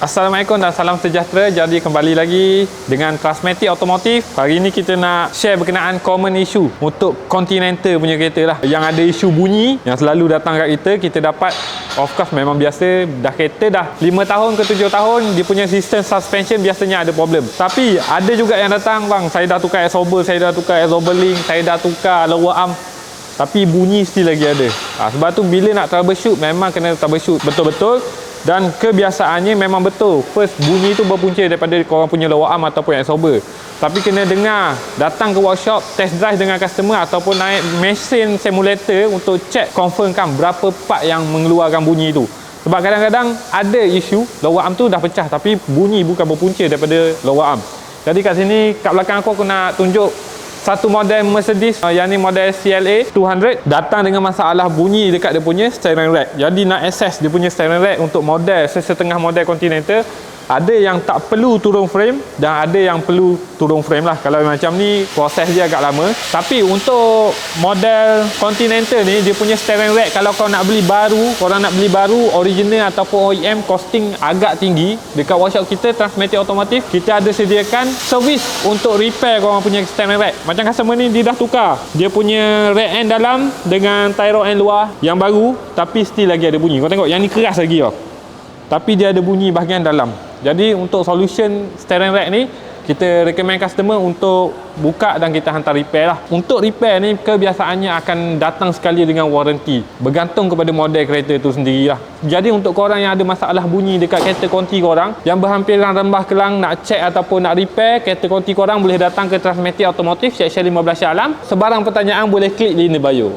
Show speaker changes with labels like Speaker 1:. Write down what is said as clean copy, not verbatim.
Speaker 1: Assalamualaikum dan salam sejahtera. Jadi kembali lagi dengan Transmatic Automotive. Hari ini kita nak share berkenaan common issue untuk Continental punya kereta lah. Yang ada isu bunyi yang selalu datang kat kita. Kita dapat, of course memang biasa, dah kereta dah 5 tahun ke 7 tahun, dia punya sistem suspension biasanya ada problem. Tapi ada juga yang datang, bang, saya dah tukar absorber, saya dah tukar absorber link, saya dah tukar lower arm, tapi bunyi still lagi ada. Sebab tu bila nak troubleshoot, memang kena troubleshoot betul-betul. Dan kebiasaannya memang betul, first bunyi tu berpunca daripada korang punya lower arm ataupun absorber. Tapi kena dengar, datang ke workshop, test drive dengan customer ataupun naik mesin simulator untuk check, confirmkan berapa part yang mengeluarkan bunyi tu. Sebab kadang-kadang ada isu lower arm tu dah pecah tapi bunyi bukan berpunca daripada lower arm. Jadi kat sini, kat belakang aku nak tunjuk satu model Mercedes, yang ni model CLA 200, datang dengan masalah bunyi dekat dia punya steering rack. Jadi nak access dia punya steering rack untuk model sesetengah model Continental, ada yang tak perlu turun frame dan ada yang perlu turun frame lah. Kalau macam ni proses dia agak lama. Tapi untuk model Continental ni, dia punya steering rack kalau kau nak beli baru, korang nak beli baru original ataupun OEM, costing agak tinggi. Dekat workshop kita Transmatic Automotive, kita ada sediakan servis untuk repair korang punya steering rack. Macam customer ni, dia dah tukar dia punya rear end dalam dengan tie rod end luar yang baru, tapi still lagi ada bunyi. Kau tengok yang ni keras lagi tau, tapi dia ada bunyi bahagian dalam. Jadi untuk solution steering rack ni, kita recommend customer untuk buka dan kita hantar repair lah. Untuk repair ni kebiasaannya akan datang sekali dengan warranty, bergantung kepada model kereta tu sendiri lah. Jadi untuk korang yang ada masalah bunyi dekat kereta konti korang yang berhampiran Rembah Kelang, nak check ataupun nak repair kereta konti korang, boleh datang ke Transmatic Automotive, section 15 Shah Alam. Sebarang pertanyaan boleh klik link di bio.